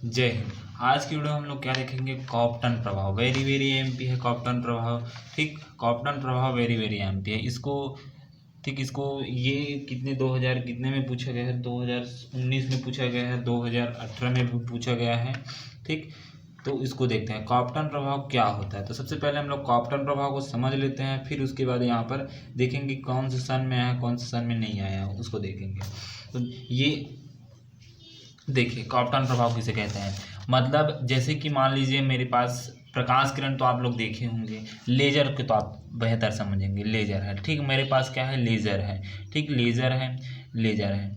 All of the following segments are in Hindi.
जय हिंद। आज की वीडियो हम लोग क्या देखेंगे, कॉप्टन प्रभाव। वेरी वेरी एमपी है कॉप्टन प्रभाव। ठीक, कॉप्टन प्रभाव वेरी वेरी एमपी है। इसको ठीक, इसको ये कितने 2000 कितने में पूछा गया है, 2019 में पूछा गया है, 2018 में भी पूछा गया है। ठीक, तो इसको देखते हैं कॉप्टन प्रभाव क्या होता है। तो सबसे पहले हम लोग कॉप्टन प्रभाव को समझ लेते हैं, फिर उसके बाद यहाँ पर देखेंगे कौन से सन में आया कौन से सन में नहीं आया उसको देखेंगे। तो ये देखिए कॉप्टन प्रभाव किसे कहते हैं। मतलब जैसे कि मान लीजिए मेरे पास प्रकाश किरण तो आप लोग देखे होंगे, लेजर के तो आप बेहतर समझेंगे। लेजर है, ठीक, मेरे पास क्या है, लेजर है। ठीक, लेजर है, लेजर है,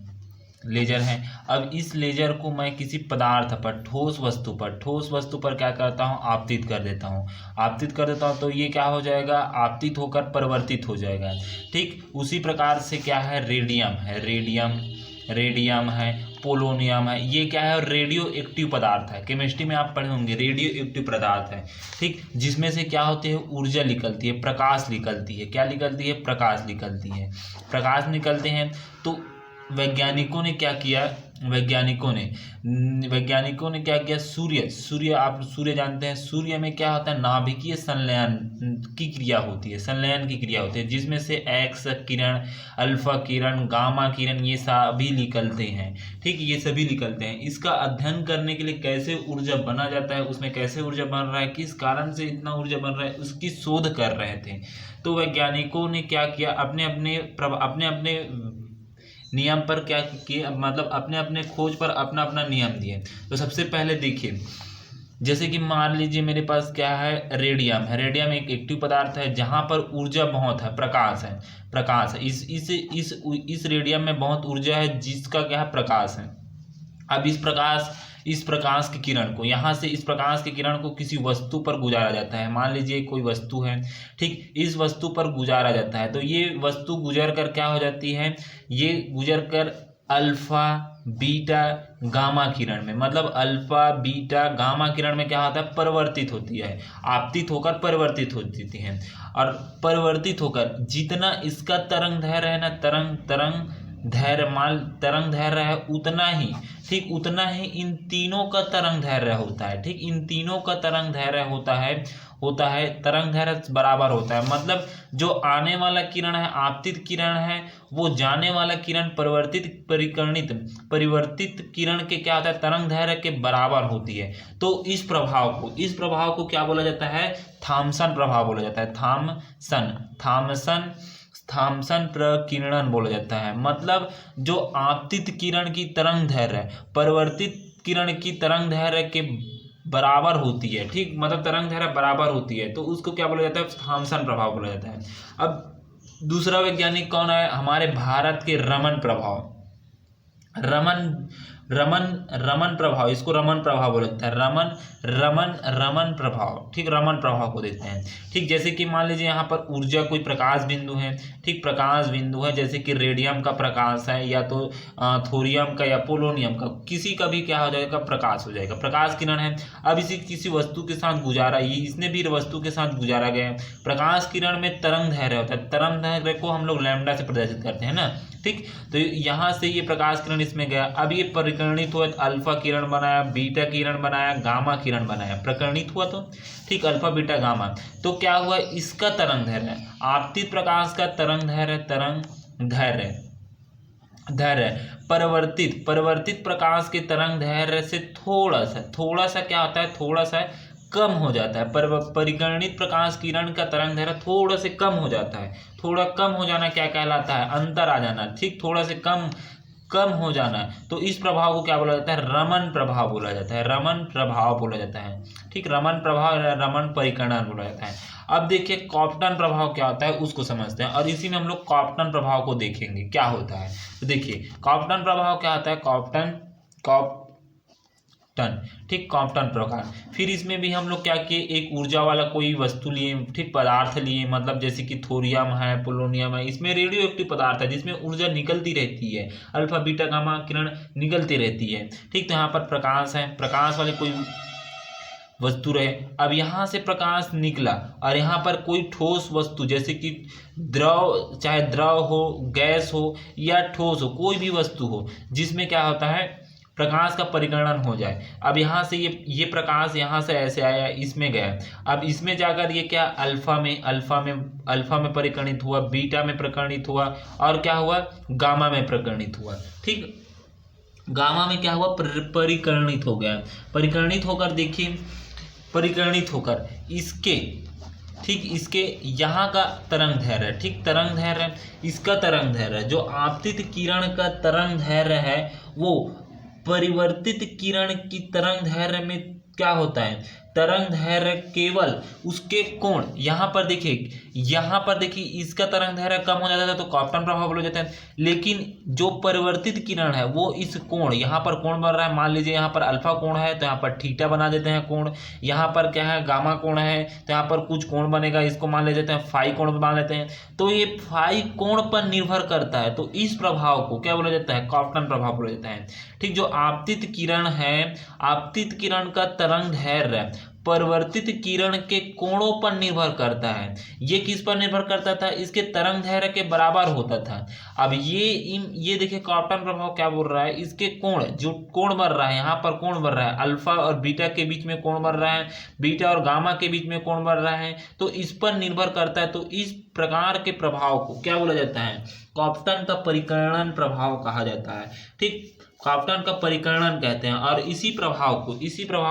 लेजर है। अब इस लेजर को मैं किसी पदार्थ पर, ठोस वस्तु पर क्या करता हूँ, आपतित कर देता हूँ। आपतित कर देता हूँ तो ये क्या हो जाएगा, आपतित होकर परिवर्तित हो जाएगा। ठीक, उसी प्रकार से क्या है, रेडियम है, रेडियम है, पोलोनियम है। ये क्या है, रेडियो एक्टिव पदार्थ है। केमिस्ट्री में आप पढ़े होंगे, रेडियो एक्टिव पदार्थ है। ठीक, जिसमें से क्या होती है, ऊर्जा निकलती है, प्रकाश निकलती है। क्या निकलती है, प्रकाश निकलती है। प्रकाश निकलते हैं तो वैज्ञानिकों ने क्या किया, वैज्ञानिकों ने क्या किया, सूर्य आप सूर्य जानते हैं। सूर्य में क्या होता है, नाभिकीय संलयन की क्रिया होती है, संलयन की क्रिया होती है, जिसमें से एक्स किरण, अल्फा किरण, गामा किरण ये सभी निकलते हैं। ठीक, ये सभी निकलते हैं। इसका अध्ययन करने के लिए कैसे ऊर्जा बना जाता है, उसमें कैसे ऊर्जा बन रहा है, किस कारण से इतना ऊर्जा बन रहा है, उसकी शोध कर रहे थे। तो वैज्ञानिकों ने क्या किया, अपने अपने नियम पर क्या किए, मतलब अपने अपने खोज पर अपना अपना नियम दिए। तो सबसे पहले देखिए, जैसे कि मान लीजिए मेरे पास क्या है, रेडियम है। रेडियम एक एक्टिव पदार्थ है जहां पर ऊर्जा बहुत है, प्रकाश है। इस रेडियम में बहुत ऊर्जा है, जिसका क्या है, प्रकाश है। अब इस प्रकाश की किरण को, यहाँ से इस प्रकाश की किरण को किसी वस्तु पर गुजारा जाता है। मान लीजिए कोई वस्तु है, ठीक, इस वस्तु पर गुजारा जाता है। तो ये वस्तु गुजर कर क्या हो जाती है, ये गुजर कर अल्फा बीटा गामा किरण में, मतलब अल्फा बीटा गामा किरण में क्या होता है, परिवर्तित होती है। आपतित होकर परिवर्तित होती है। और परिवर्तित होकर जितना इसका तरंग दैर्घ्य है ना, तरंग दैर्घ्य है उतना ही, ठीक, उतना ही इन तीनों का तरंग दैर्घ्य होता है। ठीक, इन तीनों का तरंग दैर्घ्य होता है तरंग दैर्घ्य बराबर होता है। मतलब जो आने वाला किरण है आपतित किरण है, वो जाने वाला किरण परिवर्तित किरण के क्या होता है, तरंग दैर्घ्य के बराबर होती है। तो इस प्रभाव को क्या बोला जाता है, थॉमसन प्रभाव बोला जाता है। थॉमसन प्रकीर्णन बोला जाता है। मतलब जो आपतित किरण की तरंग दैर्घ्य परिवर्तित किरण की तरंग दैर्घ्य के बराबर होती है। ठीक, मतलब तरंग दैर्घ्य बराबर होती है, तो उसको क्या बोला जाता है, थॉमसन प्रभाव बोला जाता है। अब दूसरा वैज्ञानिक कौन है, हमारे भारत के रमन प्रभाव, इसको रमन प्रभाव बोला जाता है। रमन प्रभाव, ठीक, रमन प्रभाव को देखते हैं। ठीक, जैसे कि मान लीजिए यहाँ पर ऊर्जा कोई प्रकाश बिंदु है। ठीक, प्रकाश बिंदु है, जैसे कि रेडियम का प्रकाश है, या तो थोरियम का या पोलोनियम का, किसी का भी क्या हो जाएगा, प्रकाश हो जाएगा, प्रकाश किरण है। अब इसी किसी वस्तु के साथ गुजारा, ये इसने भी वस्तु के साथ गुजारा गया है। प्रकाश किरण में तरंग दैर्घ्य होता है, तरंग दैर्घ्य को हम लोग लैम्डा से प्रदर्शित करते हैं ना। ठीक, तो यहाँ से ये प्रकाश किरण इसमें गया, अब ये परिकर्णित हुआ, अल्फा किरण बनाया, बीटा किरण बनाया, गामा किरण बनाया, प्रकर्णित हुआ। तो ठीक, अल्फा बीटा गामा, तो क्या हुआ, इसका तरंग दैर्घ्य, आपतित प्रकाश का तरंग दैर्घ्य परिवर्तित प्रकाश के तरंग दैर्घ्य से थोड़ा सा क्या होता है, थोड़ा सा कम हो जाता है। परिगणित प्रकाश किरण का तरंग दैर्घ्य थोड़ा से कम हो जाता है। थोड़ा कम हो जाना क्या कहलाता है, अंतर आ जाना। ठीक, थोड़ा से कम हो जाना, तो इस प्रभाव को क्या बोला जाता है, रमन प्रभाव बोला जाता है। रमन प्रभाव बोला जाता है। ठीक, रमन प्रभाव, रमन परिकर्णन बोला जाता है। अब देखिए कॉप्टन प्रभाव क्या होता है, उसको समझते हैं, और इसी में हम लोग कॉप्टन प्रभाव को देखेंगे क्या होता है। तो देखिए कॉप्टन प्रभाव क्या होता है, ठीक, कॉप्टन प्रकार। फिर इसमें भी हम लोग क्या किए, एक ऊर्जा वाला कोई वस्तु लिए, ठीक, पदार्थ लिए, मतलब जैसे कि थोरियम है, पोलोनियम है, इसमें रेडियो एक्टिव पदार्थ है, जिसमें ऊर्जा निकलती रहती है, अल्फा बीटा गामा किरण निकलती रहती है। ठीक, तो यहाँ पर प्रकाश है, प्रकाश वाली कोई वस्तु रहे। अब यहाँ से प्रकाश निकला और यहाँ पर कोई ठोस वस्तु, जैसे कि द्रव, चाहे द्रव हो, गैस हो या ठोस हो, कोई भी वस्तु हो, जिसमें क्या होता है, प्रकाश का परिकर्णन हो जाए। अब यहाँ से ये प्रकाश यहाँ से ऐसे आया, इसमें गया, अब इसमें जाकर ये क्या अल्फा में परिकर्णित हुआ, बीटा में परिकर्णित हुआ, और क्या हुआ, गामा में परिकर्णित हुआ। ठीक, गामा में क्या हुआ, परिकर्णित हो गया। परिकर्णित होकर देखिए, परिकर्णित होकर इसके, ठीक, इसके यहाँ का तरंग दैर्घ्य, ठीक, तरंग दैर्घ्य, इसका तरंग दैर्घ्य, जो आपतित किरण का तरंग दैर्घ्य है वो परिवर्तित किरण की तरंग दैर्घ्य में क्या होता है, तरंग दैर्घ्य केवल उसके कोण, यहाँ पर देखिए इसका तरंग दैर्घ्य कम हो जाता है तो कॉप्टन प्रभाव हो जाता है, लेकिन जो परिवर्तित किरण है वो इस कोण, यहाँ पर कोण बन रहा है, मान लीजिए यहाँ पर अल्फा कोण है तो यहाँ पर थीटा बना देते हैं कोण, यहाँ पर क्या है, गामा कोण है तो यहाँ पर कुछ कोण बनेगा, इसको मान ले जाते हैं फाई कोण बना लेते हैं, तो ये फाई कोण पर निर्भर करता है, तो इस प्रभाव को क्या बोला जाता है, कॉप्टन प्रभाव बोला जाता है। ठीक, जो आपतित किरण है, आपतित किरण का तरंग दैर्घ्य परिवर्तित किरण के कोणों पर निर्भर करता है। ये किस पर निर्भर करता था, इसके तरंग दैर्घ्य के बराबर होता था। अब ये देखिए कॉप्टन प्रभाव क्या बोल रहा है, इसके कोण, जो कोण बन रहा है, यहाँ पर कोण बन रहा है, अल्फा और बीटा के बीच में कोण बन रहा है, बीटा और गामा के बीच में कोण बन रहा है, तो इस पर निर्भर करता है। तो इस प्रकार के प्रभाव को क्या बोला जाता है, कॉप्टन का परिकर्णन प्रभाव कहा जाता है। ठीक, कॉप्टन का परिकर्णन कहते हैं, और इसी प्रभाव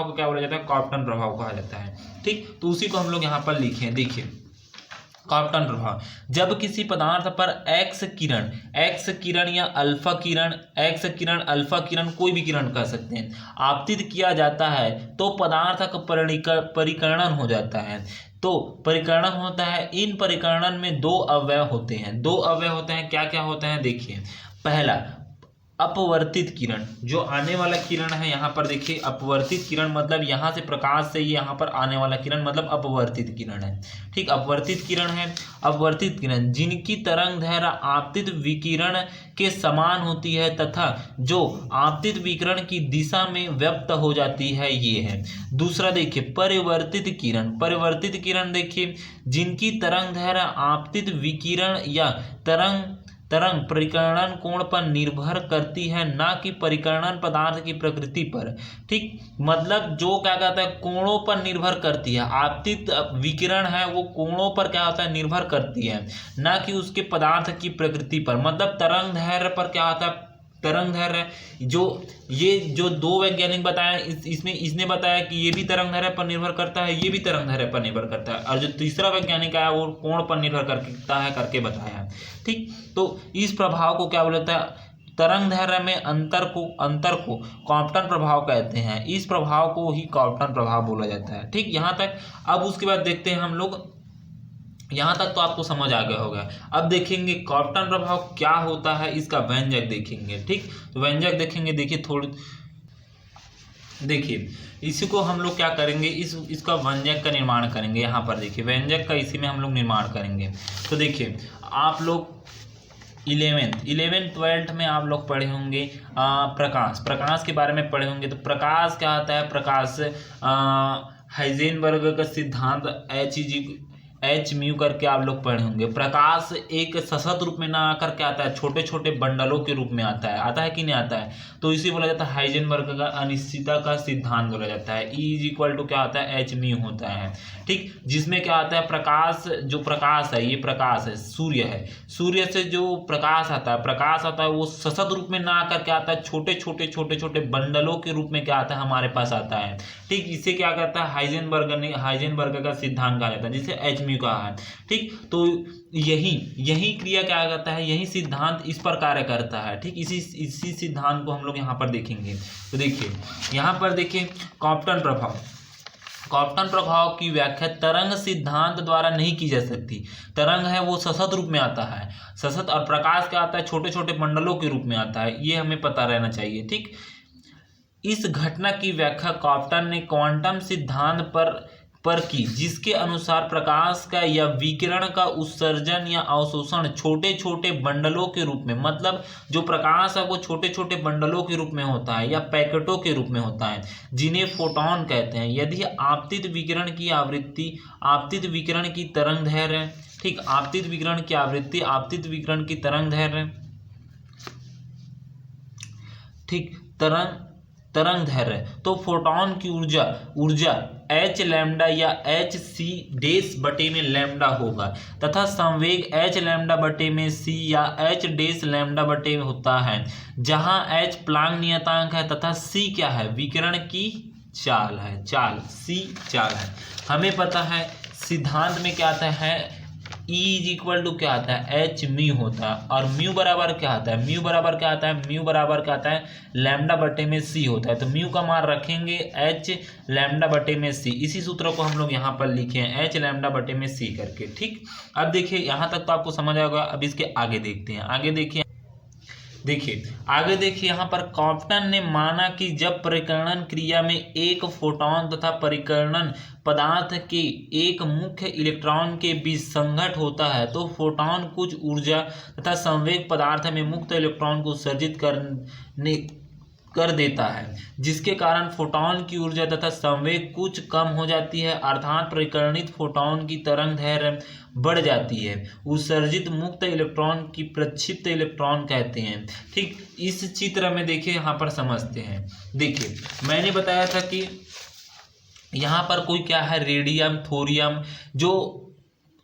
को क्या बोला जाता है, कॉप्टन प्रभाव कहा जाता है। ठीक, तो उसी को हम लोग यहाँ पर लिखे, देखिए कॉप्टन प्रभाव, जब किसी पदार्थ पर एक्स किरण या अल्फा किरण कोई भी किरण कह सकते हैं, आपतित किया जाता है तो पदार्थ का परिकर्णन हो जाता है। तो परिकर्णन होता है, इन परिकर्णन में दो अवयव होते हैं, क्या क्या होते हैं, देखिए, पहला अपवर्तित किरण, जो आने वाला किरण है, यहाँ पर देखिए अपवर्तित किरण मतलब यहाँ से प्रकाश से यहाँ पर आने वाला किरण मतलब अपवर्तित किरण है। ठीक, अपवर्तित किरण जिनकी तरंग दैर्घ्य आपतित विकिरण के समान होती है तथा जो आपतित विकिरण की दिशा में व्यक्त हो जाती है, ये है। दूसरा देखिए परिवर्तित किरण देखिए, जिनकी तरंग दैर्घ्य आपतित विकिरण या तरंग परिकर्णन कोण पर निर्भर करती है, ना कि परिकर्णन पदार्थ की प्रकृति पर। ठीक, मतलब जो क्या कहता है, कोणों पर निर्भर करती है, आपतित विकिरण है वो कोणों पर क्या होता है, निर्भर करती है, ना कि उसके पदार्थ की प्रकृति पर। मतलब तरंग दैर्घ्य पर क्या होता है, तरंग दैर्घ्य जो दो वैज्ञानिक बताए, इसमें इसने बताया कि ये भी तरंग दैर्घ्य पर निर्भर करता है, ये भी तरंग दैर्घ्य पर निर्भर करता है, और जो तीसरा वैज्ञानिक आया वो कोण पर निर्भर करता है करके बताया। ठीक, तो इस प्रभाव को क्या बोलता है, तरंग दैर्घ्य में अंतर को कॉप्टन प्रभाव कहते हैं। इस प्रभाव को ही कॉप्टन प्रभाव बोला जाता है। ठीक, यहाँ तक। अब उसके बाद देखते हैं हम लोग, यहाँ तक तो आपको समझ आ गया होगा। अब देखेंगे कॉप्टन प्रभाव क्या होता है, इसका व्यंजक देखेंगे। ठीक, तो व्यंजक देखेंगे, देखिए थोड़ी, देखिए इसी को हम लोग क्या करेंगे, इसका व्यंजक का निर्माण करेंगे। यहाँ पर देखिए व्यंजक का इसी में हम लोग निर्माण करेंगे। तो देखिए आप लोग 11th 12th में आप लोग पढ़े होंगे प्रकाश के बारे में पढ़े होंगे। तो प्रकाश क्या आता है, प्रकाश हाइजेनबर्ग का सिद्धांत एच म्यू करके आप लोग पढ़े होंगे। प्रकाश एक सशत रूप में ना आकर के आता है, छोटे छोटे बंडलों के रूप में आता है कि नहीं आता है। तो इसी बोला जाता है हाइजेनबर्ग का अनिश्चितता का सिद्धांत बोला जाता है। E = क्या आता है, एच म्यू होता है। ठीक, जिसमें क्या आता है, जो प्रकाश है, ये प्रकाश है, सूर्य से जो प्रकाश आता है वो सशत रूप में ना आकर के आता है, छोटे छोटे बंडलों के रूप में क्या आता है, हमारे पास आता है। ठीक, इसे क्या कहता है, हाइजेनबर्ग का सिद्धांत कहा जाता है, जिसे एच म्यू कहा है। ठीक, तो यही क्रिया क्या करता है, यही सिद्धांत इस पर कार्य करता है। ठीक, इसी सिद्धांत को हम लोग यहाँ पर देखेंगे। तो देखिए यहाँ पर देखिए कॉप्टन प्रभाव की व्याख्या तरंग सिद्धांत द्वारा नहीं की जा सकती। तरंग है वो सशत रूप में आता है, सशत, और प्रकाश क्या आता है, छोटे छोटे मंडलों के रूप में आता है। ये हमें पता रहना चाहिए। ठीक, इस घटना की व्याख्या कॉप्टन ने क्वांटम सिद्धांत पर की, जिसके अनुसार प्रकाश का या विकिरण का उत्सर्जन या अवशोषण छोटे छोटे बंडलों के रूप में, मतलब जो प्रकाश है वो छोटे छोटे बंडलों के रूप में होता है या पैकेटों के रूप में होता है, जिन्हें फोटॉन कहते हैं। यदि आपतित विकिरण की आवृत्ति, आपतित विकिरण की तरंग दैर्घ्य, ठीक, आपतित विकिरण की आवृत्ति, आपतित विकिरण की तरंग दैर्घ्य, ठीक, तरंग दैर्घ्य, तो फोटोन की ऊर्जा h लैम्डा या h c डेस बटे में लैम्डा होगा तथा संवेग h लैम्डा बटे में c या h डेस लैम्डा बटे में होता है, जहां h प्लांक नियतांक है तथा c क्या है, विकिरण की चाल है, c चाल है। हमें पता है सिद्धांत में क्या आता है, E इज इक्वल टू क्या आता है, एच म्यू होता है, और म्यू बराबर क्या आता है, म्यू बराबर क्या आता है, म्यू बराबर क्या आता है, लैम्डा बटे में सी होता है। तो म्यू का मान रखेंगे एच लैम्डा बटे में सी, इसी सूत्र को हम लोग यहाँ पर लिखे हैं एच लैम्डा बटे में सी करके। ठीक, अब देखिए यहाँ तक तो आपको समझ आएगा। अब इसके आगे देखते हैं, आगे देखिए यहाँ पर कॉप्टन ने माना कि जब परिकर्णन क्रिया में एक फोटोन तथा परिकर्णन पदार्थ के एक मुख्य इलेक्ट्रॉन के बीच संघट होता है तो फोटोन कुछ ऊर्जा तथा संवेग पदार्थ में मुक्त इलेक्ट्रॉन को उत्सर्जित कर देता है, जिसके कारण फोटोन की ऊर्जा तथा संवेग कुछ कम हो जाती है, अर्थात परिकर्णित फोटोन की तरंग दैर्घ्य बढ़ जाती है। उत्सर्जित मुक्त इलेक्ट्रॉन की प्रक्षिप्त इलेक्ट्रॉन कहते हैं। ठीक, इस चित्र में देखिए यहाँ पर समझते हैं। देखिए मैंने बताया था कि यहाँ पर कोई क्या है, रेडियम थोरियम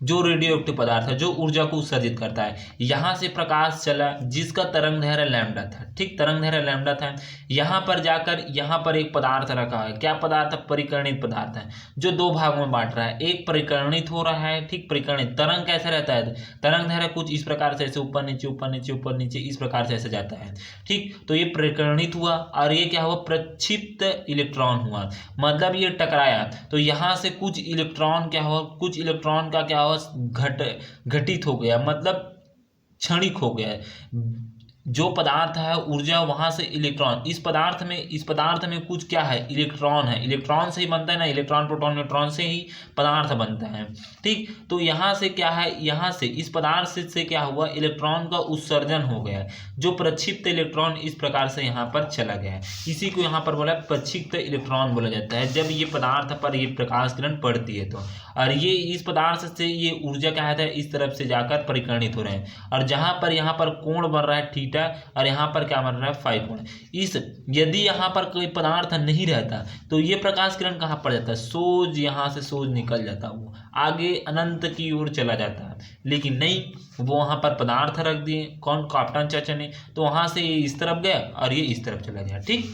जो रेडियो एक्टिव पदार्थ है, जो ऊर्जा को उत्सर्जित करता है। यहाँ से प्रकाश चला जिसका तरंग दैर्घ्य लैम्डा था। ठीक, तरंग दैर्घ्य लैम्डा था। यहाँ पर जाकर यहाँ पर एक पदार्थ रखा है। क्या पदार्थ है, परिकर्णित पदार्थ है, जो दो भागों में बांट रहा है। एक परिकर्णित हो रहा है, ठीक, परिकर्णित तरंग कैसा रहता है, तरंग दैर्घ्य कुछ इस प्रकार से, ऐसे ऊपर नीचे ऊपर नीचे ऊपर नीचे इस प्रकार से ऐसे जाता है। ठीक, तो ये परिकर्णित हुआ और ये क्या हुआ, प्रक्षिप्त इलेक्ट्रॉन हुआ, मतलब ये टकराया तो यहाँ से कुछ इलेक्ट्रॉन क्या हुआ, कुछ इलेक्ट्रॉन का क्या हुआ, घटित हो गया, मतलब क्षणिक हो गया। जो पदार्थ है ऊर्जा वहां से इलेक्ट्रॉन, इस पदार्थ में कुछ क्या है, इलेक्ट्रॉन है। इलेक्ट्रॉन से ही बनता है ना, इलेक्ट्रॉन प्रोटॉन न्यूट्रॉन से ही पदार्थ बनता है। ठीक, तो यहाँ से क्या है, यहाँ से इस पदार्थ से क्या हुआ, इलेक्ट्रॉन का उत्सर्जन हो गया, जो प्रक्षिप्त इलेक्ट्रॉन इस प्रकार से यहाँ पर चला गया है। इसी को यहाँ पर बोला प्रक्षिप्त इलेक्ट्रॉन बोला जाता है, जब ये पदार्थ पर ये प्रकाश किरण पड़ती है तो। और ये इस पदार्थ से ये ऊर्जा क्या है, इस तरफ से जाकर परिकर्णित हो रहे हैं, और जहां पर यहाँ पर कोण बन रहा है थीटा, और यहाँ पर क्या बन रहा है, फाई कोण। यदि यहाँ पर कोई पदार्थ नहीं रहता तो ये प्रकाश किरण कहाँ पड़ जाता है, सोज, यहाँ से सोज निकल जाता, वो आगे अनंत की ओर चला जाता है। लेकिन नहीं, वो वहां पर पदार्थ रख दिए, कौन, कॉप्टन चाचा ने, तो वहां से ये इस तरफ गया और ये इस तरफ चला गया। ठीक,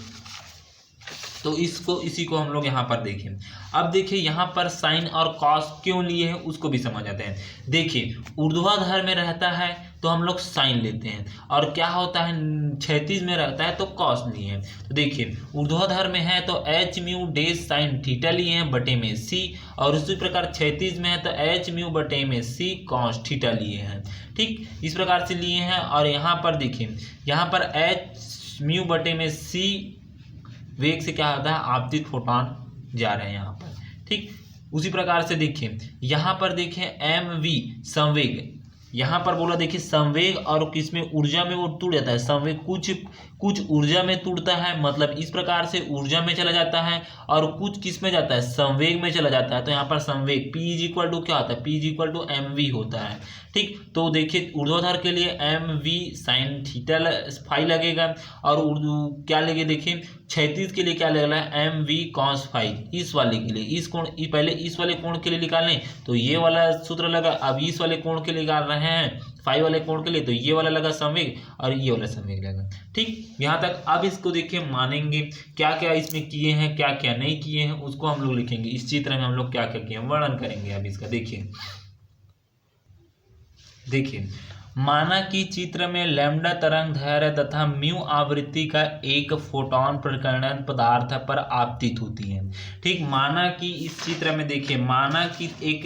तो इसी को हम लोग यहाँ पर देखें। अब देखिए यहाँ पर साइन और कॉस क्यों लिए हैं उसको भी समझ आते हैं। देखिए ऊर्ध्वाधर में रहता है तो हम लोग साइन लेते हैं, और क्या होता है, क्षैतिज में रहता है तो कॉस लिए हैं। तो देखिए ऊर्ध्वाधर में है तो H mu dash sine theta लिए हैं बटे में सी, और उसी प्रकार क्षैतिज में है तो एच म्यू बटे में सी कॉस थीटा लिए हैं। ठीक, इस प्रकार से लिए हैं। और यहाँ पर देखिए, यहाँ पर एच म्यू बटे में सी वेग से क्या होता है, आपतित फोटोन जा रहे हैं यहाँ पर। ठीक, उसी प्रकार से देखिए यहाँ पर देखें एम वी संवेग, यहाँ पर बोला देखिए संवेग और किसमें, ऊर्जा में वो टूट जाता है। संवेग कुछ ऊर्जा में टूटता है, मतलब इस प्रकार से ऊर्जा में चला जाता है, और कुछ किस में जाता है, संवेग में चला जाता है। तो यहाँ पर संवेग P इज इक्वल टू क्या होता है, P is equal to M V होता है। ठीक, तो देखिए ऊर्ध्वाधर के लिए M V sine theta phi लगेगा, और क्या लगे, देखिए क्षैतिज के लिए क्या लगेगा, एम वी कॉस फाई। इस वाले के लिए, इस कोण, पहले इस वाले कोण के लिए निकालें तो ये वाला सूत्र लगा, अब इस वाले कोण के लिए निकाल रहे हैं फाई वाले कोण के लिए, तो ये वाला लगा संवेग और ये वाला संवेग लगा। ठीक, यहाँ तक। अब इसको देखिए मानेंगे क्या क्या इसमें किए हैं, क्या क्या नहीं किए हैं, उसको हम लोग लिखेंगे। इस चित्र में हम लोग क्या क्या किए हैं वर्णन करेंगे। अब इसका देखिए माना कि चित्र में लैम्डा तरंग दैर्घ्य तथा म्यू आवृत्ति का एक फोटोन परिकर्णन पदार्थ पर आपतित होती है। ठीक, माना कि इस चित्र में देखिए, माना कि एक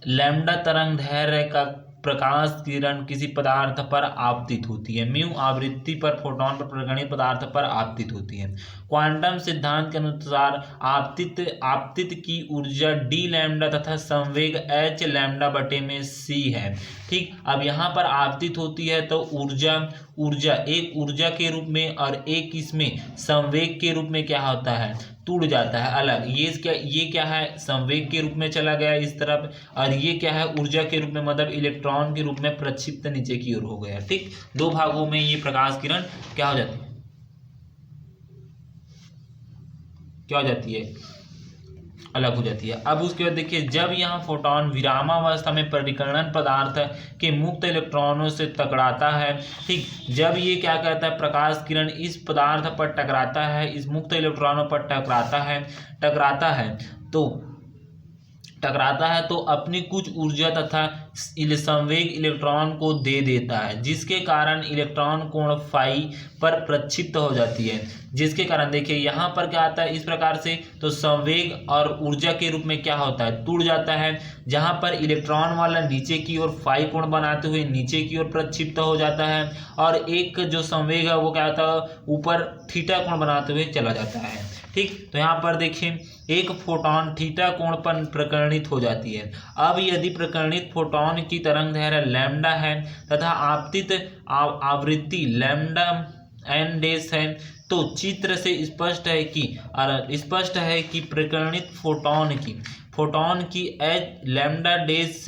लैम्डा तरंग दैर्घ्य का प्रकाश किरण किसी पदार्थ पर आपतित होती है, म्यू आवृत्ति पर फोटोन पर परिगणित पदार्थ पर आपतित होती है। क्वांटम सिद्धांत के अनुसार आपतित की ऊर्जा डी लैम्डा तथा संवेग एच लैम्डा बटे में सी है। ठीक, अब यहाँ पर आपतित होती है तो ऊर्जा एक ऊर्जा के रूप में और एक इसमें संवेग के रूप में क्या होता है, टूट जाता है अलग। ये क्या है, संवेग के रूप में चला गया इस तरफ, और ये क्या है, ऊर्जा के रूप में, मतलब इलेक्ट्रॉन के रूप में प्रक्षिप्त नीचे की ओर हो गया। ठीक, दो भागों में ये प्रकाश किरण क्या हो जाती है, क्या हो जाती है, अलग हो जाती है। अब उसके बाद देखिए, जब यहाँ फोटॉन विरामावस्था में परिकर्ण पदार्थ के मुक्त इलेक्ट्रॉनों से टकराता है, ठीक, जब ये क्या कहता है, प्रकाश किरण इस पदार्थ पर टकराता है, इस मुक्त इलेक्ट्रॉनों पर टकराता है तो अपनी कुछ ऊर्जा तथा संवेग इलेक्ट्रॉन को दे देता है, जिसके कारण इलेक्ट्रॉन कोण फाई पर प्रक्षिप्त हो जाती है। जिसके कारण देखिए यहाँ पर क्या आता है, इस प्रकार से तो संवेग और ऊर्जा के रूप में क्या होता है, टूट जाता है, जहाँ पर इलेक्ट्रॉन वाला नीचे की ओर फाई कोण बनाते हुए नीचे की ओर प्रक्षिप्त हो जाता है, और एक जो संवेग है वो क्या होता है, ऊपर थीटा कोण बनाते हुए चला जाता है। ठीक, तो यहाँ पर देखिए एक फोटॉन थीटा कोण पर प्रकर्णित हो जाती है। अब यदि प्रकर्णित फोटॉन की तरंगदैर्घ्य लैम्डा है तथा आपतित आवृत्ति लैम्डा एन डैश है, तो चित्र से स्पष्ट है कि प्रकर्णित फोटॉन की एच लैम्डा डैश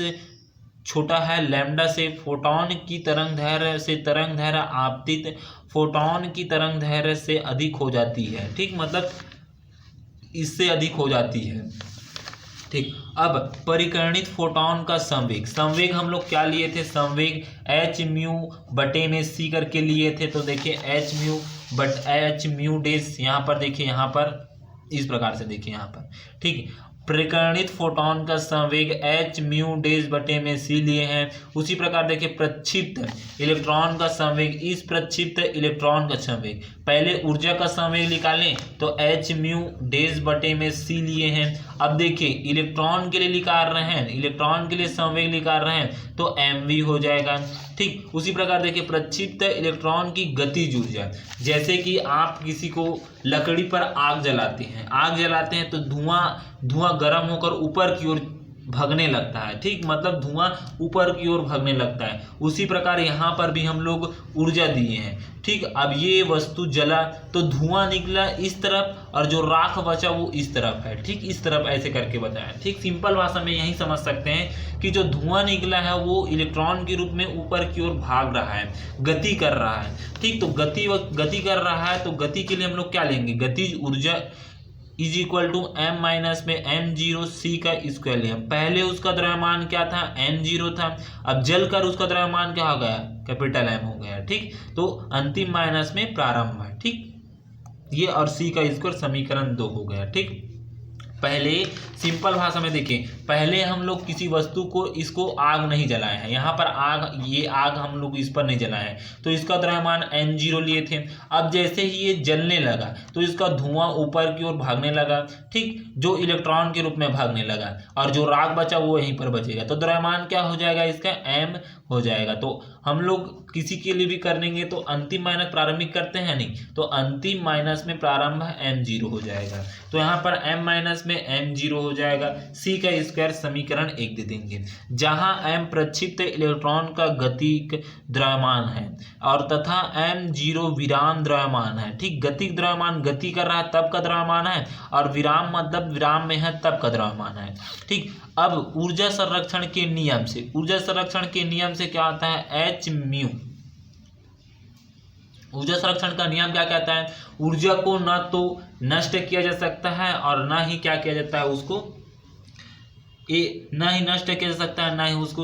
छोटा है लैम्डा से, फोटॉन की तरंगदैर्घ्य आपतित फोटॉन की तरंगदैर्घ्य से अधिक हो जाती है। ठीक, मतलब इससे अधिक हो जाती है। ठीक, अब परिकर्णित फोटॉन का संवेग हम लोग क्या लिए थे, संवेग एच म्यू बटे में सी करके लिए थे। तो देखिए एच म्यू डेस, यहाँ पर देखिए, यहाँ पर इस प्रकार से देखिए यहाँ पर, ठीक, परिकर्णित फोटॉन का संवेग एच म्यू डेज बटे में सी लिए हैं। उसी प्रकार देखिए प्रक्षिप्त इलेक्ट्रॉन का संवेग, इस प्रक्षिप्त इलेक्ट्रॉन का संवेग, पहले ऊर्जा का संवेग निकालें तो एच म्यू डेज बटे में सी लिए हैं। अब देखिए इलेक्ट्रॉन के लिए निकाल रहे हैं, इलेक्ट्रॉन के लिए संवेग निकाल रहे हैं तो mv हो जाएगा। ठीक, उसी प्रकार देखिए प्रक्षिप्त इलेक्ट्रॉन की गतिज ऊर्जा, जैसे कि आप किसी को लकड़ी पर आग जलाते हैं तो धुआं गर्म होकर ऊपर की ओर भगने लगता है। ठीक, मतलब धुआं ऊपर की ओर भगने लगता है। उसी प्रकार यहाँ पर भी हम लोग ऊर्जा दिए हैं। ठीक, अब ये वस्तु जला तो धुआं निकला इस तरफ और जो राख बचा वो इस तरफ है। ठीक, इस तरफ ऐसे करके बताया। ठीक, सिंपल भाषा में यही समझ सकते हैं कि जो धुआं निकला है वो इलेक्ट्रॉन के रूप में ऊपर की ओर भाग रहा है, गति कर रहा है। ठीक, तो गति कर रहा है तो गति के लिए हम लोग क्या लेंगे, गतिज ऊर्जा is equal to M minus में एम जीरो सी का स्क्वायर लिया। पहले उसका द्रव्यमान क्या था, एम जीरो था, अब जलकर उसका द्रव्यमान क्या हो गया, कैपिटल एम हो गया। ठीक, तो अंतिम माइनस में प्रारंभ है। ठीक, ये और सी का स्क्वायर समीकरण 2 हो गया। ठीक, पहले सिंपल भाषा में देखिए, पहले हम लोग किसी वस्तु को इसको आग नहीं जलाए हैं, यहाँ पर आग हम लोग इस पर नहीं जलाए हैं, तो इसका द्रव्यमान n0 लिए थे। अब जैसे ही ये जलने लगा तो इसका धुआं ऊपर की ओर भागने लगा। ठीक, जो इलेक्ट्रॉन के रूप में भागने लगा और जो राग बचा वो यहीं पर बचेगा, तो द्रव्यमान क्या हो जाएगा, इसका m हो जाएगा। तो हम लोग किसी के लिए भी करेंगे तो अंतिम माइनस प्रारंभिक करते हैं नहीं, तो अंतिम माइनस में प्रारंभ m0 हो जाएगा। तो यहाँ पर m माइनस में m0 हो जाएगा। c का स्क्वायर समीकरण 1 दे देंगे, जहां m प्रक्षिप्त इलेक्ट्रॉन का गतिक द्रव्यमान है और तथा m0 विराम द्रव्यमान है। ठीक, गतिक द्रव्यमान गति कर रहा है तब का द्रव्यमान है, और विराम मतलब विराम में है तब का द्रव्यमान है। ठीक, अब ऊर्जा संरक्षण के नियम से क्या आता है, एच म्यू। ऊर्जा संरक्षण का नियम क्या कहता है, ऊर्जा को न तो नष्ट किया जा सकता है और ना ही क्या किया जाता है, उसको ना ही नष्ट किया जा सकता है, ना ही उसको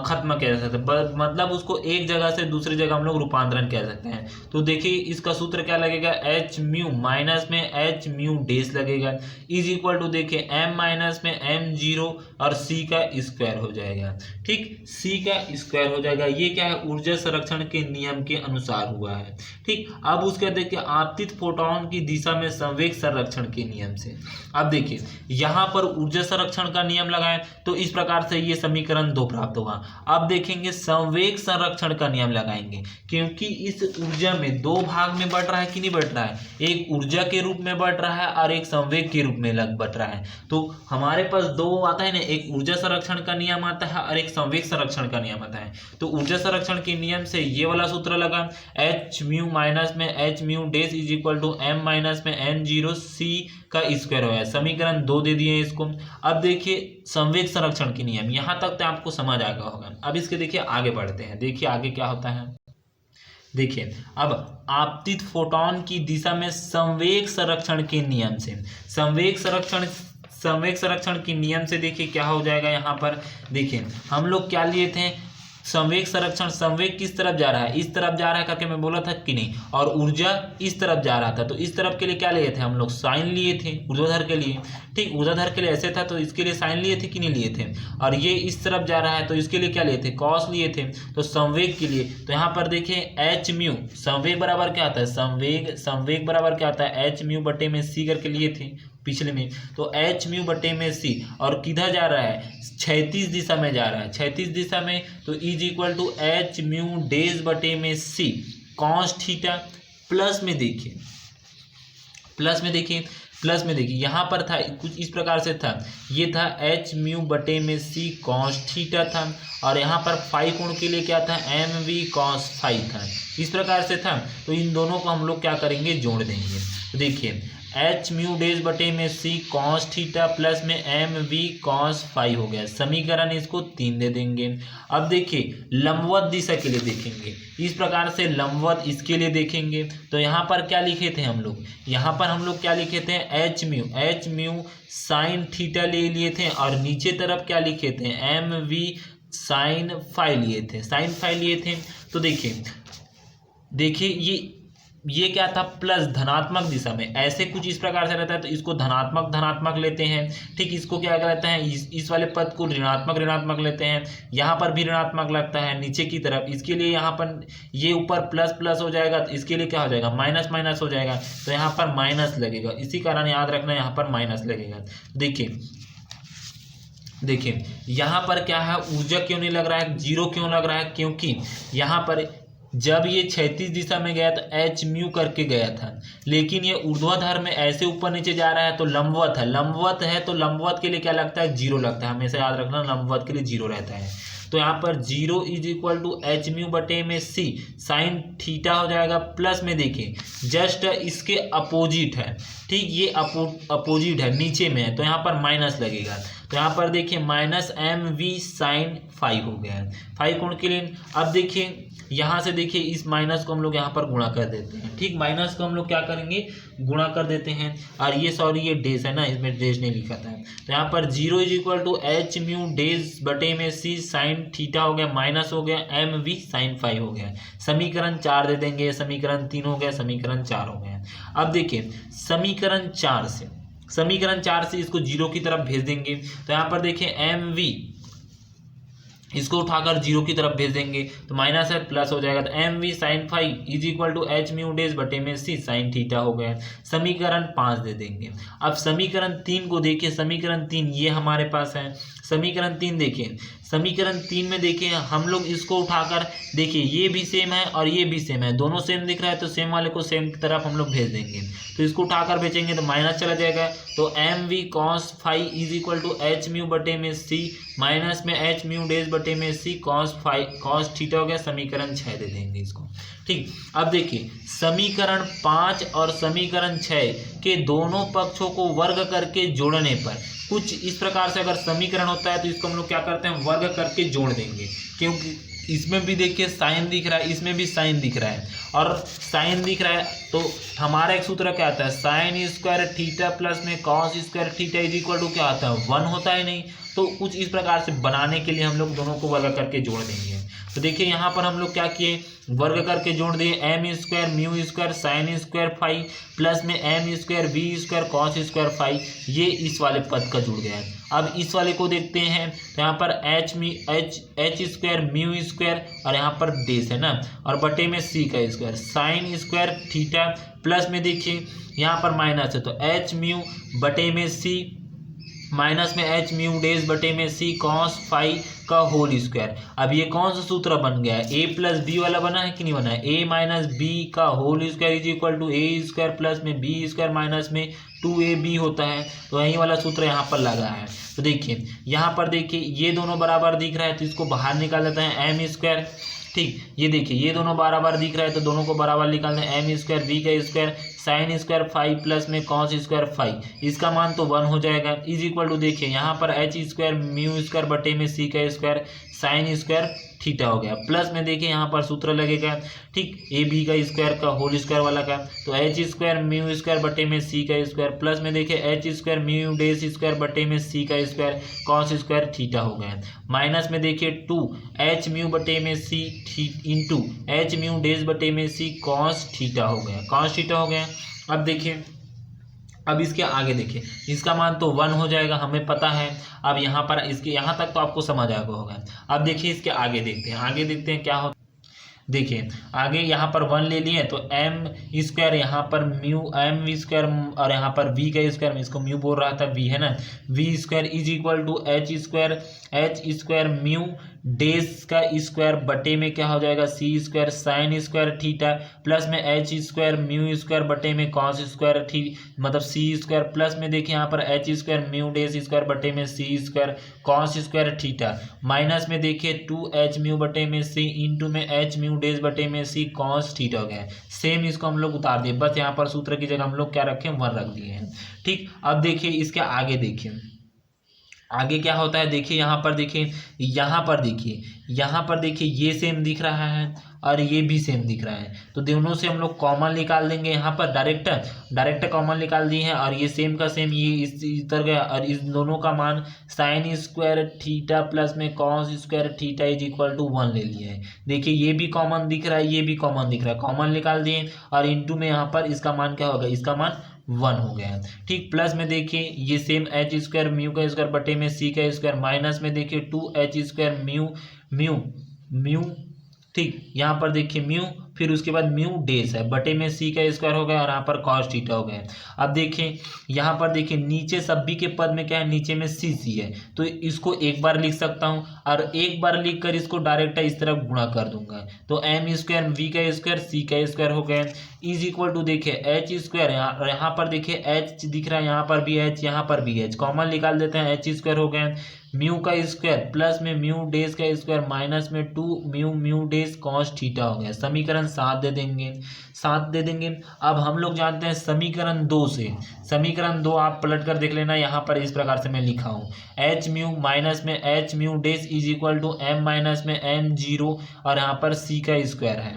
खत्म किया जा सकता है, मतलब उसको एक जगह से दूसरी जगह हम लोग रूपांतरण किया सकते हैं। तो देखिए इसका सूत्र क्या लगेगा, एच म्यू माइनस में एच म्यू डेस लगेगा, इज इक्वल टू देखिए m माइनस में m0 और c का स्क्वायर हो जाएगा। ठीक, c का स्क्वायर हो जाएगा। ये क्या है, ऊर्जा संरक्षण के नियम के अनुसार हुआ है। ठीक, अब उसके देखिए आपतित फोटॉन की दिशा में संवेग संरक्षण के नियम से, अब देखिए यहाँ पर ऊर्जा संरक्षण का नियम लगाएं तो इस प्रकार से ये समीकरण 2 प्राप्त होगा। अब देखेंगे संवेग संरक्षण का नियम लगाएंगे, क्योंकि इस ऊर्जा में 2 भाग में बट रहा है कि नहीं बट रहा है, एक ऊर्जा के रूप में बट रहा है और एक संवेग के रूप में बट रहा है। तो हमारे पास 2 आता है ना, एक ऊर्जा संरक्षण का नियम आता है और एक संवेग संरक्षण का नियम आता है। तो ऊर्जा संरक्षण के नियम से ये वाला सूत्र लगा, एच म्यू माइनस में H mu dash is equal to m minus में n0 c का स्क्वायर हो गया। समीकरण 2 दे दिए इसको। अब देखिए संवेग संरक्षण के नियम, यहाँ तक तो आपको समझ आ गया होगा। अब इसके देखिए आगे बढ़ते हैं, देखिए आगे क्या होता है। देखिए अब आपतित फोटोन की दिशा में संवेग संरक्षण के नियम से, संवेग संरक्षण के नियम से देखिए क्या हो जाएगा यहाँ पर। देखिए हम लोग क्या लिए थे, संवेग संरक्षण, संवेग किस तरफ जा रहा है, इस तरफ जा रहा है करके मैं बोला था कि नहीं, और ऊर्जा इस तरफ जा रहा था, तो इस तरफ के लिए क्या लिए थे हम लोग, साइन लिए थे ऊर्ध्वाधर के लिए। ठीक, ऊर्ध्वाधर के लिए ऐसे था तो इसके लिए साइन लिए थे कि नहीं लिए थे, और ये इस तरफ जा रहा है तो इसके लिए क्या लिए थे, कॉस लिए थे। तो संवेग के लिए तो यहाँ पर देखिए एच म्यू, संवेग बराबर क्या आता है, संवेग बराबर क्या आता है, एच म्यू बटे में सी करके लिए थे पिछले में, तो एच म्यू बटे में सी, और किधर जा रहा है, क्षैतिज दिशा में जा रहा है, क्षैतिज दिशा में, तो is equal to H mu dash बटे में सी कॉस थीटा, प्लस में देखिए यहाँ पर था कुछ इस प्रकार से था, ये था एच म्यू बटे में सी कॉस थीटा था, और यहाँ पर फाई कोण के लिए क्या था, एम वी कॉस फाई था, इस प्रकार से था। तो इन दोनों को हम लोग क्या करेंगे, जोड़ देंगे। तो देखिए एच म्यू डेज बटे में सी कॉस थीटा प्लस में एम वी कॉस फाई हो गया, समीकरण इसको 3 दे देंगे। अब देखिए लंबवत दिशा के लिए देखेंगे, इस प्रकार से लंबवत इसके लिए देखेंगे, तो यहाँ पर क्या लिखे थे हम लोग, यहाँ पर हम लोग क्या लिखे थे, एच म्यू साइन थीटा ले लिए थे, और नीचे तरफ क्या लिखे थे, एम वी साइन फाई लिए थे। तो देखिए ये क्या था, प्लस धनात्मक दिशा में, ऐसे कुछ इस प्रकार से रहता है तो इसको धनात्मक लेते हैं। ठीक, इसको क्या कहते हैं, इस वाले पद को ऋणात्मक लेते हैं, यहाँ पर भी ऋणात्मक लगता है नीचे की तरफ, इसके लिए यहाँ पर ये ऊपर प्लस हो जाएगा, तो इसके लिए क्या हो जाएगा, माइनस हो जाएगा, तो यहाँ पर माइनस लगेगा, इसी कारण याद रखना यहाँ पर माइनस लगेगा। देखिए यहाँ पर क्या है, ऊर्जा क्यों नहीं लग रहा है, 0 क्यों लग रहा है, क्योंकि यहाँ पर जब ये क्षैतिज दिशा में गया तो एच म्यू करके गया था, लेकिन ये ऊर्ध्वाधर में ऐसे ऊपर नीचे जा रहा है तो लंबवत है, तो लंबवत के लिए क्या लगता है, 0 लगता है, हमेशा याद रखना लंबवत के लिए 0 रहता है। तो यहाँ पर 0 is equal to H mu बटे में सी साइन थीटा हो जाएगा, प्लस में देखिए जस्ट इसके अपोजिट है, ठीक, ये अपोजिट है, नीचे में है, तो यहाँ पर माइनस लगेगा, तो यहाँ पर देखिए minus M V sine phi हो गया है, फाई कोण के लिए। अब देखिए यहाँ से देखिए इस माइनस को हम लोग यहाँ पर गुणा कर देते हैं, ठीक, माइनस को हम लोग क्या करेंगे, गुणा कर देते हैं, और ये सॉरी ये डेज है ना, इसमें डेज नहीं लिखा था, तो यहाँ पर 0 is equal to H mu dash बटे में सी साइन थीटा हो गया, माइनस हो गया एम वी साइन फाई हो गया, समीकरण 4 दे देंगे, समीकरण 3 हो गया, समीकरण 4 हो गया। अब देखिए समीकरण 4 से इसको 0 की तरफ भेज देंगे, तो यहाँ पर देखिए एम वी इसको उठाकर 0 की तरफ भेज देंगे, तो माइनस है प्लस हो जाएगा, तो M V sine five is equal to H mu dash बटे में सी साइन थीटा हो गया, समीकरण 5 दे देंगे। अब समीकरण 3 को देखिए, समीकरण 3 ये हमारे पास है, समीकरण 3 देखिए, समीकरण 3 में देखिए हम लोग इसको उठाकर देखिए ये भी सेम है और ये भी सेम है, दोनों सेम दिख रहा है, तो सेम वाले को सेम की तरफ हम लोग भेज देंगे, तो इसको उठाकर भेजेंगे तो माइनस चला जाएगा, तो M V cos five is equal to H mu बटे में सी माइनस में एच म्यू डेज बटे में सी कॉस थीटा हो गया, समीकरण 6 दे देंगे इसको, ठीक। अब देखिए समीकरण 5 और समीकरण 6 के दोनों पक्षों को वर्ग करके जोड़ने पर कुछ इस प्रकार से अगर समीकरण होता है तो इसको हम लोग क्या करते हैं, वर्ग करके जोड़ देंगे, क्योंकि इसमें भी देखिए साइन दिख रहा है, इसमें भी साइन दिख रहा है, और साइन दिख रहा है तो हमारा एक सूत्र क्या आता है, साइन स्क्वायर थीटा प्लस में cos square theta is equal to क्या आता है, 1 होता है नहीं, तो कुछ इस प्रकार से बनाने के लिए हम लोग दोनों को वर्ग करके जोड़ देंगे। तो देखिए यहाँ पर हम लोग क्या किए, वर्ग करके जोड़ दिए, M square mu square sine square five plus में M square V square cos square five, ये इस वाले पद का जुड़ गया है। अब इस वाले को देखते हैं, तो यहाँ पर एच स्क्वायर म्यू स्क्वायर और यहाँ पर डेस है ना, और बटे में सी का square sine square theta plus में देखिए यहाँ पर माइनस है, तो एच म्यू बटे में सी माइनस में एच म्यू डेज बटे में सी कॉस फाइव का होल स्क्वायर। अब ये कौन सा सूत्र बन गया है, ए प्लस बी वाला बना है कि नहीं बना है, ए माइनस बी का whole square is equal to A square plus में बी स्क्वायर माइनस में 2ab होता है, तो यही वाला सूत्र यहाँ पर लगा है। तो देखिए यहाँ पर देखिए ये दोनों बराबर दिख रहा है तो इसको बाहर निकाल लेते हैं, एम स्क्वायर, ठीक, ये देखिए ये दोनों बराबर दिख रहा है तो दोनों को बराबर निकालते हैं, एम स्क्वायर बी का square sine square five plus में कॉस स्क्वायर फाइव, इसका मान तो 1 हो जाएगा। इज इक्वल टू देखिए यहाँ पर एच स्क्वायर म्यू स्क्वायर बटे में सी का स्क्वायर साइन स्क्वायर थीटा हो गया, प्लस में देखिए यहाँ पर सूत्र लगेगा, ठीक, ए बी का स्क्वायर का होल स्क्वायर वाला का, तो एच स्क्वायर म्यू स्क्वायर बटे में सी का स्क्वायर, प्लस में देखिए H square mu dash square बटे में सी का स्क्वायर कॉस स्क्वायर थीटा हो गया, माइनस में देखिए 2 एच म्यू बटे में C into H mu dash बटे में सी कॉस थीटा हो गया, कॉस थीटा हो गया। अब देखिए, अब इसके आगे देखिए, इसका मान तो 1 हो जाएगा, हमें पता है। अब यहाँ पर इसके यहाँ तक तो आपको समझ आया होगा। अब देखिए इसके आगे देखते हैं, आगे देखते हैं क्या होता है। देखिए आगे यहाँ पर 1 ले लिए तो एम स्क्वायर, यहाँ पर म्यू एम स्क्वायर और यहाँ पर वी का स्क्वायर, मैं इसको म्यू बोल रहा था, वी है ना, V square is equal to H square mu dash का स्क्वायर बटे में क्या हो जाएगा C square sine square theta, plus में एच स्क्वायर म्यू स्क्वायर बटे में कॉस स्क्वायर मतलब सी स्क्वायर, प्लस में देखिए यहाँ पर H square mu dash square बटे में C square cos square theta, minus में देखिए 2 एच म्यू बटे में सी इंटू में एच म्यू डेस बटे में सी कॉस थीटा हो गया। सेम इसको हम लोग उतार दिए, बस यहाँ पर सूत्र की जगह हम लोग क्या रखें 1 रख दिए हैं, ठीक। अब देखिए इसके आगे देखिए, आगे क्या होता है, देखिए यहाँ पर देखिए, यहाँ पर देखिए ये सेम दिख रहा है और ये भी सेम दिख रहा है, तो दोनों से हम लोग कॉमन निकाल देंगे, यहाँ पर डायरेक्ट कॉमन निकाल दिए हैं और ये सेम का सेम ये इस उतर गया और इस दोनों का मान साइन स्क्वायर थीटा प्लस में cos square theta is equal to 1 ले लिया है। देखिए ये भी कॉमन दिख रहा है, ये भी कॉमन दिख रहा है, कॉमन निकाल दिए और इंटू में यहाँ पर इसका मान क्या होगा, इसका मान 1 हो गया, ठीक। प्लस में देखिए ये सेम एच स्क्वायर म्यू का स्क्वायर बटे में सी का स्क्वायर, माइनस में देखिए 2 एच स्क्वायर म्यू, ठीक, यहाँ पर देखिए म्यू, फिर उसके बाद म्यू डेस है बटे में सी का स्क्वायर हो गया और यहाँ पर कॉस थीटा हो गया। अब देखिए यहाँ पर देखिए नीचे सभी के पद में क्या है, नीचे में सी है, तो इसको एक बार लिख सकता हूँ और एक बार लिख कर इसको डायरेक्ट इस तरफ गुणा कर दूंगा, तो एम स्क्वायर वी का स्क्वायर सी का स्क्वायर हो गया इज इक्वल टू देखिए एच स्क्वायर, यहाँ पर देखिए एच दिख रहा है, यहाँ पर भी एच, यहाँ पर भी एच, कॉमन निकाल देते हैं, एच स्क्वायर हो गया म्यू का स्क्वायर प्लस में म्यू डेस का स्क्वायर माइनस में 2 म्यू डेस कॉस थीटा हो गया। समीकरण 7 दे देंगे। अब हम लोग जानते हैं समीकरण 2 से, समीकरण 2 आप पलट कर देख लेना, यहाँ पर इस प्रकार से मैं लिखा हूँ, एच म्यू माइनस में H mu dash is equal to M minus में एम जीरो और यहाँ पर सी का स्क्वायर है,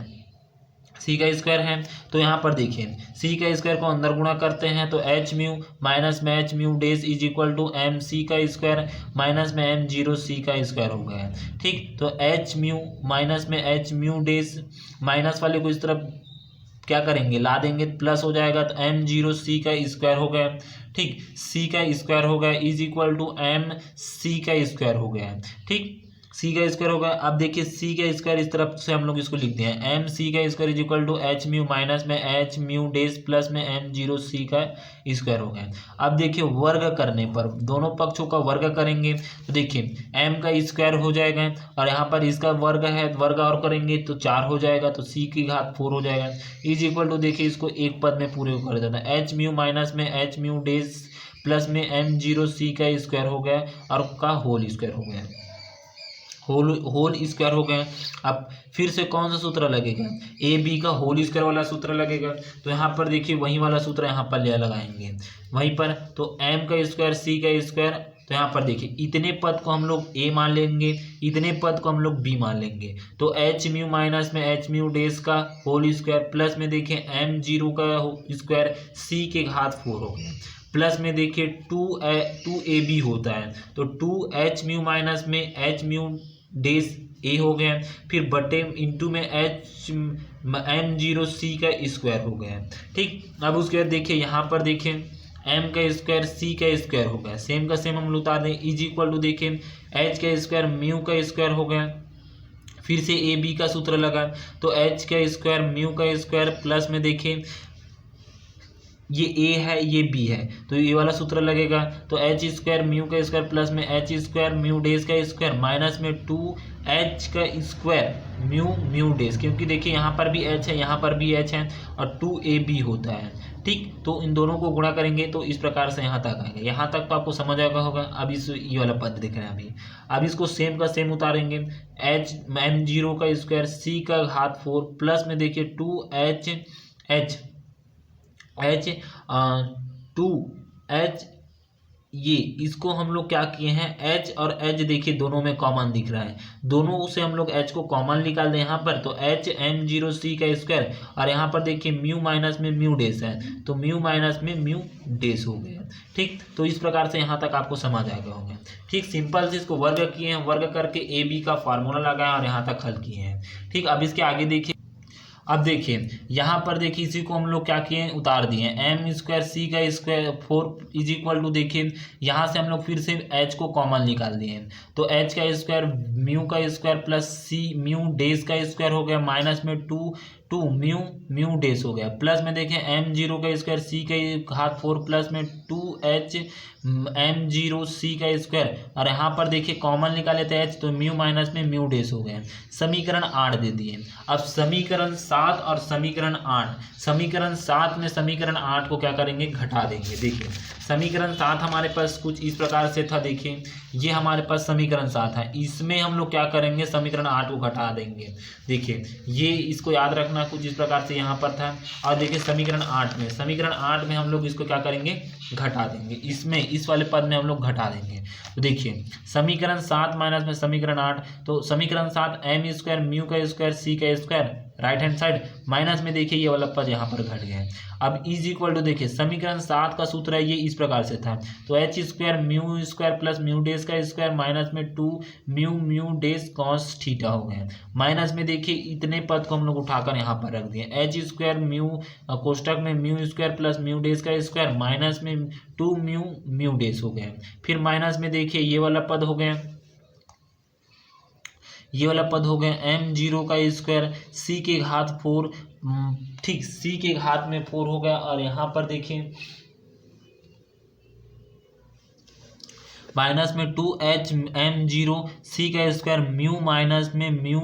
सी का स्क्वायर है, तो यहाँ पर देखिए सी का स्क्वायर को अंदर गुणा करते हैं तो एच म्यू माइनस में H mu dash is equal to M C का स्क्वायर माइनस में एम जीरो सी का स्क्वायर हो गया, ठीक। तो एच म्यू माइनस में एच म्यू डेस, माइनस वाले को इस तरफ क्या करेंगे, ला देंगे, प्लस हो जाएगा, तो एम जीरो सी का स्क्वायर हो गया, ठीक, सी का स्क्वायर हो गया is equal to M C का स्क्वायर हो गया, ठीक, सी का स्क्वायर होगा। अब देखिए सी का स्क्वायर इस तरफ से हम लोग इसको लिखते हैं, एम सी का square is equal to H mu minus में एच म्यू डेस प्लस में एम जीरो सी का स्क्वायर हो गया। अब देखिए वर्ग करने पर दोनों पक्षों का वर्ग करेंगे तो देखिए एम का स्क्वायर हो जाएगा और यहाँ पर इसका वर्ग है, वर्ग और करेंगे तो 4 हो जाएगा, तो सी की घात 4 हो जाएगा इज इक्वल टू देखिए इसको एक पद में पूरे कर देना, एच म्यू माइनस में एच म्यू डेस प्लस में एम जीरो सी का स्क्वायर हो गया और का होल स्क्वायर हो गया, होल स्क्वायर हो गया। अब फिर से कौन सा सूत्र लगेगा, ए बी का होल स्क्वायर वाला सूत्र लगेगा, तो यहाँ पर देखिए वही वाला सूत्र यहाँ पर ले लगाएंगे वहीं पर, तो एम का स्क्वायर सी का स्क्वायर, तो यहाँ पर देखिए इतने पद को हम लोग ए मान लेंगे, इतने पद को हम लोग बी मान लेंगे, तो एच म्यू माइनस में एच म्यू डेस का होल स्क्वायर प्लस में देखिए एम जीरो का स्क्वायर सी के घात 4 हो गया, प्लस में देखिए 2ab होता है तो 2h म्यू माइनस में h म्यू डेस ए हो गया, फिर बटे इंटू में एच एम जीरो सी का स्क्वायर हो गया, ठीक। अब उसके बाद देखिए यहाँ पर देखिए एम का स्क्वायर सी का स्क्वायर हो गया, सेम का सेम हम लोग उतार दें इज इक्वल टू देखिए एच का स्क्वायर म्यू का स्क्वायर हो गया, फिर से ए बी का सूत्र लगा तो एच का स्क्वायर म्यू का स्क्वायर प्लस में देखिए ये ए है ये बी है तो ये वाला सूत्र लगेगा, तो एच स्क्वायर म्यू का स्क्वायर प्लस में एच स्क्वायर म्यू डेस का स्क्वायर माइनस में 2h का स्क्वायर म्यू डेस, क्योंकि देखिए यहाँ पर भी h है यहाँ पर भी h है और 2ab होता है, ठीक। तो इन दोनों को गुणा करेंगे तो इस प्रकार से यहाँ तक आएगा, यहाँ तक तो आपको समझ आएगा होगा। अब इस ये वाला पद दिख रहा है अभी, अब इसको सेम का सेम उतारेंगे, एच एम जीरो का स्क्वायर सी का घात 4 प्लस में देखिए 2h एच टू एच, ये इसको हम लोग क्या किए हैं, एच और एच देखिए दोनों में कॉमन दिख रहा है, दोनों से हम लोग एच को कॉमन निकाल दें यहाँ पर, तो एच एम जीरो सी का स्क्वायर, और यहाँ पर देखिए म्यू माइनस में म्यू डेस है, तो म्यू माइनस में म्यू डेस हो गया। ठीक, तो इस प्रकार से यहाँ तक आपको समझ आ गया होगा। ठीक, सिंपल से इसको वर्ग किए हैं, वर्ग करके ए बी का फार्मूला लगाया और यहाँ तक हल किए हैं। ठीक, अब इसके आगे देखिए, अब देखिए यहाँ पर देखिए इसी को हम लोग क्या किए, उतार दिए, एम स्क्वायर सी का स्क्वायर 4 इज इक्वल टू, देखिए यहाँ से हम लोग फिर से एच को कॉमन निकाल दिए, तो एच का स्क्वायर म्यू का स्क्वायर प्लस सी म्यू डेज का स्क्वायर हो गया, माइनस में टू म्यू म्यू डेज हो गया, प्लस में देखें एम जीरो का स्क्वायर सी का घात 4 प्लस में 2h एम जीरो सी का स्क्वायर, और यहाँ पर देखिए कॉमन निकाले थे एच, तो म्यू माइनस में म्यू डेज हो गए। समीकरण 8 दे दिए। अब समीकरण 7 और समीकरण 8, समीकरण 7 में समीकरण 8 को क्या करेंगे, घटा देंगे। देखिए समीकरण 7 हमारे पास कुछ इस प्रकार से था, देखिए ये हमारे पास समीकरण 7 है, इसमें हम लोग क्या करेंगे, समीकरण 8 को घटा देंगे। देखिए ये इसको याद रखना, कुछ इस प्रकार से यहाँ पर था, और देखिए समीकरण 8 में, समीकरण 8 में हम लोग इसको क्या करेंगे, घटा देंगे, इसमें इस वाले पद में हम लोग घटा देंगे। तो देखिए समीकरण 7 माइनस में समीकरण 8, तो समीकरण 7 एम स्क्वायर म्यू का स्क्वायर सी का square right hand side, minus में देखिए ये वाला पद यहाँ पर घट गया है। अब इज इक्वल टू, देखिए समीकरण 7 का सूत्र है ये इस प्रकार से था, तो H square mu square plus mu days का स्क्वायर माइनस में 2 mu mu days cos theta हो गए, माइनस में देखिए इतने पद को हम लोग उठाकर यहाँ पर रख दिए, एच स्क्वायर म्यू कोष्टक में mu square plus mu days का स्क्वायर माइनस में 2 म्यू म्यू डेज हो गए, फिर माइनस में देखिए ये वाला पद हो गया, ये वाला पद हो गया एम जीरो का स्क्वायर सी के घात 4, ठीक सी के घात में 4 हो गया, और यहाँ पर देखिए माइनस में 2h एम जीरो सी का स्क्वायर म्यू माइनस में म्यू